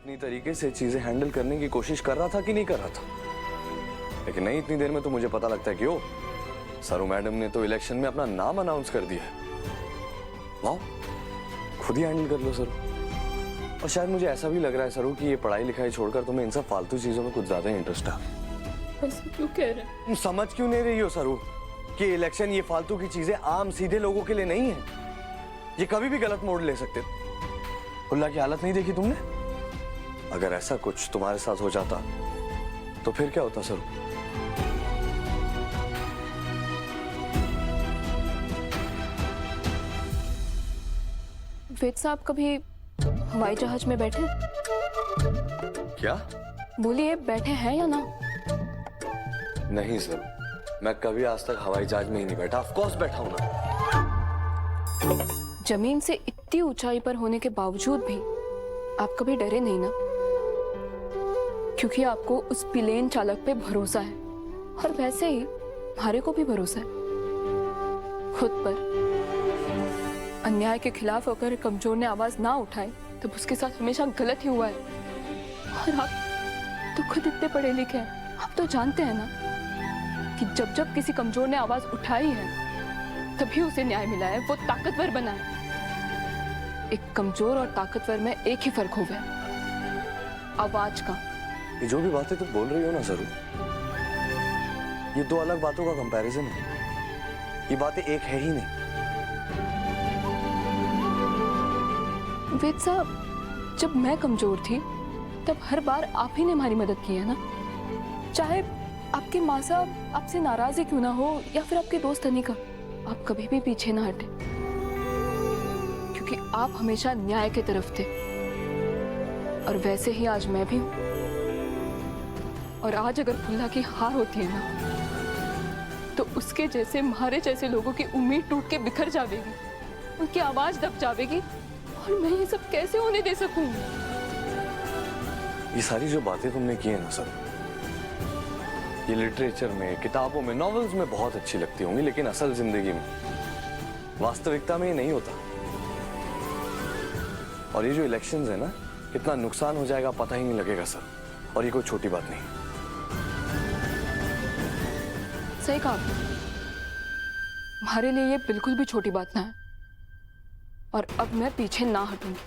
अपनी तरीके से चीजें हैंडल करने की कोशिश कर रहा था कि नहीं कर रहा था, लेकिन नहीं, इतनी देर में तो मुझे पता लगता है कि ओ सरू मैडम ने तो इलेक्शन में अपना नाम अनाउंस कर दिया है। वाह, खुद ही हैंडल कर लो सरू। और शायद मुझे ऐसा भी लग रहा है सरू कि ये पढ़ाई लिखाई छोड़कर तुम्हें इन सब फालतू चीजों में कुछ ज्यादा इंटरेस्ट है। ऐसा क्यों कह रहे हैं? तुम समझ क्यों नहीं रही हो सरू कि इलेक्शन ये फालतू की चीजें आम सीधे लोगों के लिए नहीं है। ये कभी भी गलत मोड़ ले सकते। खुल्ला की हालत नहीं देखी तुमने? अगर ऐसा कुछ तुम्हारे साथ हो जाता तो फिर क्या होता सरू? वेद साहब कभी हवाई जहाज में बैठे? क्या? बोलिए, बैठे हैं या ना? नहीं सर, मैं कभी आज तक हवाई जहाज में ही नहीं बैठा। ऑफ कोर्स बैठा हूं ना। जमीन से इतनी ऊंचाई पर होने के बावजूद भी आप कभी डरे नहीं ना? क्योंकि आपको उस प्लेन चालक पे भरोसा है, और वैसे ही हमारे को भी भरोसा है खुद पर। अन्याय के खिलाफ अगर कमजोर ने आवाज ना उठाए तब उसके साथ हमेशा गलत ही हुआ है। और आप तो खुद इतने पढ़े लिखे हैं, आप तो जानते हैं ना कि जब जब किसी कमजोर ने आवाज उठाई है तभी उसे न्याय मिला है, वो ताकतवर बना है। एक कमजोर और ताकतवर में एक ही फर्क हुआ है, आवाज का। ये जो भी बातें तुम बोल रही हो ना सरू, ये दो अलग बातों का कंपैरिजन है। ये बातें एक है ही नहीं। वेद साहब, जब मैं कमजोर थी तब हर बार आप ही ने हमारी मदद की है ना। चाहे आपके माँ साहब आपसे नाराज ही क्यों ना हो, या फिर आपके दोस्त अनिका, आप कभी भी पीछे ना हटे, क्योंकि आप हमेशा न्याय की तरफ थे। और वैसे ही आज मैं भी हूं। और आज अगर फुल्ला की हार होती है ना, तो उसके जैसे हमारे जैसे लोगों की उम्मीद टूट के बिखर जाएगी, उनकी आवाज दब जाएगी। और मैं ये सब कैसे होने दे सकूं? ये सारी जो बातें तुमने की है ना सर, ये लिटरेचर में, किताबों में, नॉवेल्स में बहुत अच्छी लगती होंगी, लेकिन असल जिंदगी में, वास्तविकता में ये नहीं होता। और ये जो इलेक्शंस है ना, कितना नुकसान हो जाएगा पता ही नहीं लगेगा सर। और ये कोई छोटी बात नहीं। सही कहा आपने। हमारे लिए ये बिल्कुल भी छोटी बात ना है। और अब मैं पीछे ना हटूंगी।